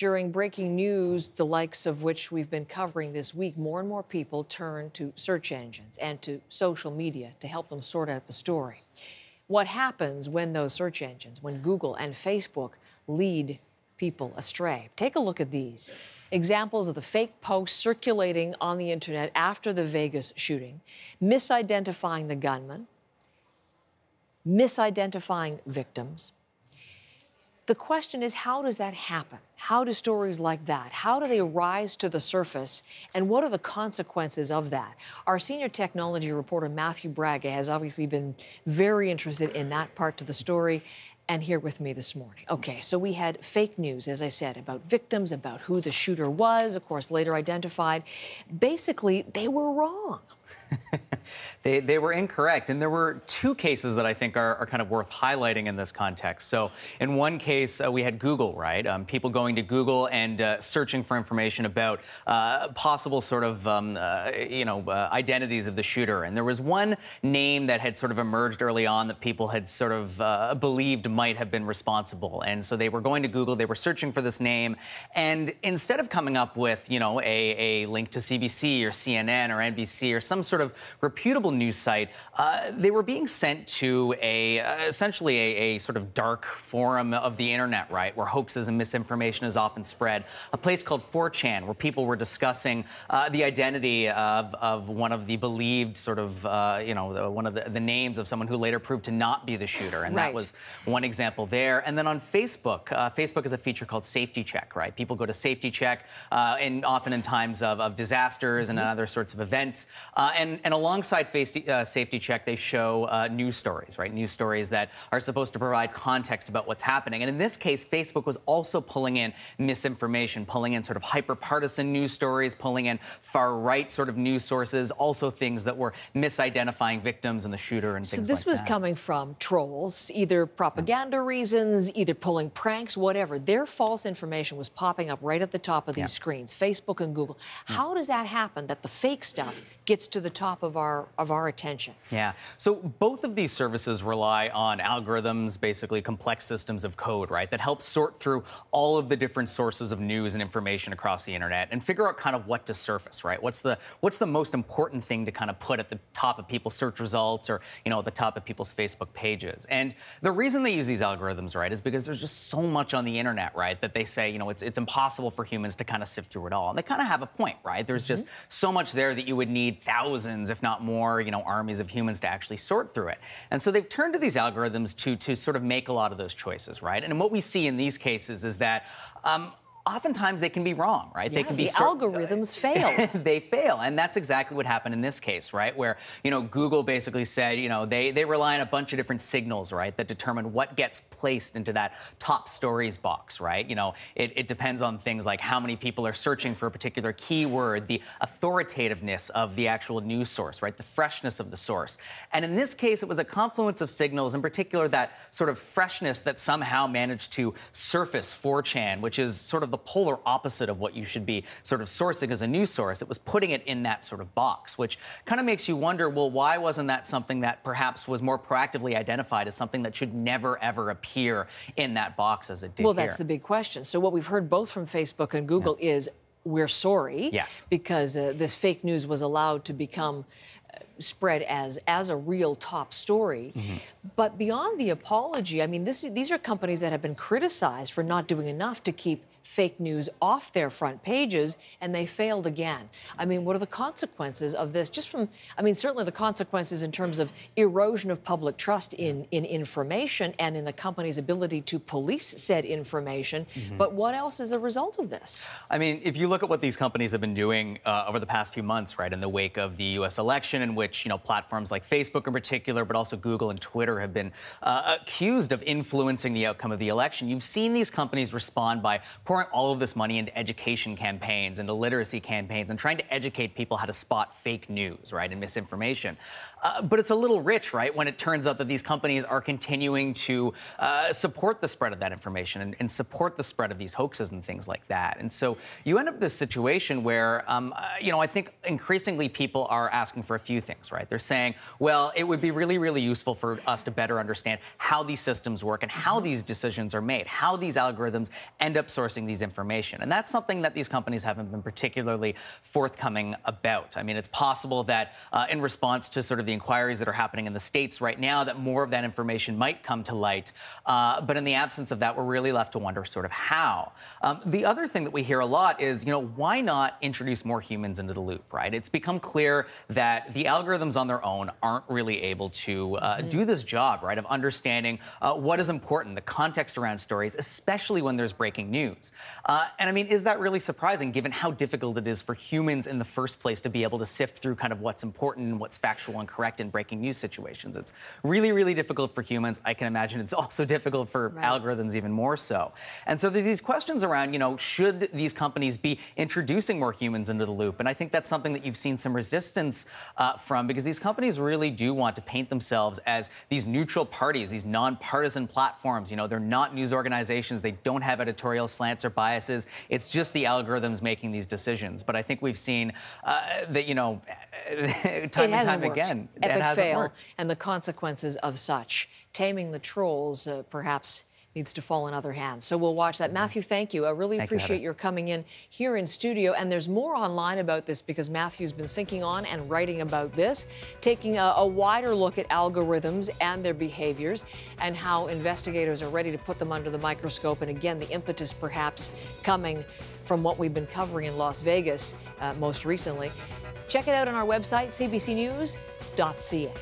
During breaking news, the likes of which we've been covering this week, more and more people turn to search engines and to social media to help them sort out the story. What happens when those search engines, when Google and Facebook lead people astray? Take a look at these. Examples of the fake posts circulating on the internet after the Vegas shooting, misidentifying the gunman, misidentifying victims. The question is, how does that happen? How do stories like that, how do they rise to the surface, and what are the consequences of that? Our senior technology reporter, Matthew Braga, has obviously been very interested in that part of the story, and here with me this morning. Okay, so we had fake news, as I said, about victims, about who the shooter was, of course, later identified. Basically, they were wrong. They were incorrect, and there were two cases that I think are kind of worth highlighting in this context. So in one case, we had Google, right? People going to Google and searching for information about possible sort of, identities of the shooter. And there was one name that had sort of emerged early on that people had sort of believed might have been responsible. And so they were going to Google, they were searching for this name, and instead of coming up with, a link to CBC or CNN or NBC or some sort of reputable news site, they were being sent to essentially a sort of dark forum of the internet, right, where hoaxes and misinformation is often spread. A place called 4chan, where people were discussing the identity of one of the believed sort of, one of the names of someone who later proved to not be the shooter. And that was one example there. And then on Facebook, Facebook has a feature called Safety Check, right? People go to Safety Check, and often in times of disasters and other sorts of events. And alongside Safety Check, they show news stories, right? News stories that are supposed to provide context about what's happening. And in this case, Facebook was also pulling in misinformation, pulling in sort of hyper-partisan news stories, pulling in far-right sort of news sources, also things that were misidentifying victims and the shooter and things like that. So this was coming from trolls, either propaganda reasons, either pulling pranks, whatever. Their false information was popping up right at the top of these screens, Facebook and Google. How does that happen, that the fake stuff gets to the top of our attention? Yeah. So both of these services rely on algorithms, basically complex systems of code, right, that help sort through all of the different sources of news and information across the internet and figure out kind of what to surface, right? What's the most important thing to kind of put at the top of people's search results or, at the top of people's Facebook pages. And the reason they use these algorithms, right, is because there's just so much on the internet, right, that they say, it's impossible for humans to kind of sift through it all. And they kind of have a point, right? There's just so much there that you would need thousands, if not more, armies of humans to actually sort through it. And so they've turned to these algorithms to sort of make a lot of those choices, right? And what we see in these cases is that oftentimes they can be wrong, right? Yeah, they can be the algorithms fail. They fail, and that's exactly what happened in this case, right? Where Google basically said they rely on a bunch of different signals, right, that determine what gets placed into that top stories box, right? It depends on things like how many people are searching for a particular keyword, the authoritativeness of the actual news source, right, the freshness of the source. And in this case, it was a confluence of signals, in particular that sort of freshness that somehow managed to surface 4chan, which is sort of the polar opposite of what you should be sort of sourcing as a news source. It was putting it in that sort of box, which kind of makes you wonder, well, why wasn't that something that perhaps was more proactively identified as something that should never, ever appear in that box as it did Well, that's the big question. So what we've heard both from Facebook and Google is, we're sorry, because this fake news was allowed to become spread as a real top story. But beyond the apology, I mean, these are companies that have been criticized for not doing enough to keep fake news off their front pages, and they failed again. I mean, what are the consequences of this? Certainly the consequences in terms of erosion of public trust in information and in the company's ability to police said information. But what else is a result of this? I mean, if you look at what these companies have been doing over the past few months, right, in the wake of the U.S. election, in which, platforms like Facebook in particular, but also Google and Twitter have been accused of influencing the outcome of the election, you've seen these companies respond by pouring all of this money into education campaigns, into literacy campaigns, and trying to educate people how to spot fake news, right, and misinformation. But it's a little rich, right, when it turns out that these companies are continuing to support the spread of that information and support the spread of these hoaxes and things like that. And so you end up with this situation where, I think increasingly people are asking for a few things, right? They're saying, well, it would be really, really useful for us to better understand how these systems work and how these decisions are made, how these algorithms end up sourcing sourcing these information. And that's something that these companies haven't been particularly forthcoming about. I mean, it's possible that in response to sort of the inquiries that are happening in the States right now, that more of that information might come to light. But in the absence of that, we're really left to wonder sort of how. The other thing that we hear a lot is, why not introduce more humans into the loop, right? It's become clear that the algorithms on their own aren't really able to do this job, right, of understanding what is important, the context around stories, especially when there's breaking news. And I mean, is that really surprising given how difficult it is for humans in the first place to be able to sift through kind of what's important and what's factual and correct in breaking news situations? It's really, really difficult for humans. I can imagine it's also difficult for algorithms even more so. And so there's these questions around, should these companies be introducing more humans into the loop? And I think that's something that you've seen some resistance from, because these companies really do want to paint themselves as these neutral parties, these nonpartisan platforms. They're not news organizations. They don't have editorial slants or biases. It's just the algorithms making these decisions. But I think we've seen that, time and time again, it hasn't worked. And the consequences of such. Taming the trolls, perhaps, needs to fall in other hands. So we'll watch that. Matthew, thank you. I really appreciate your coming in here in studio. And there's more online about this because Matthew's been thinking on and writing about this, taking a wider look at algorithms and their behaviors and how investigators are ready to put them under the microscope. And again, the impetus perhaps coming from what we've been covering in Las Vegas most recently. Check it out on our website, CBCNews.ca.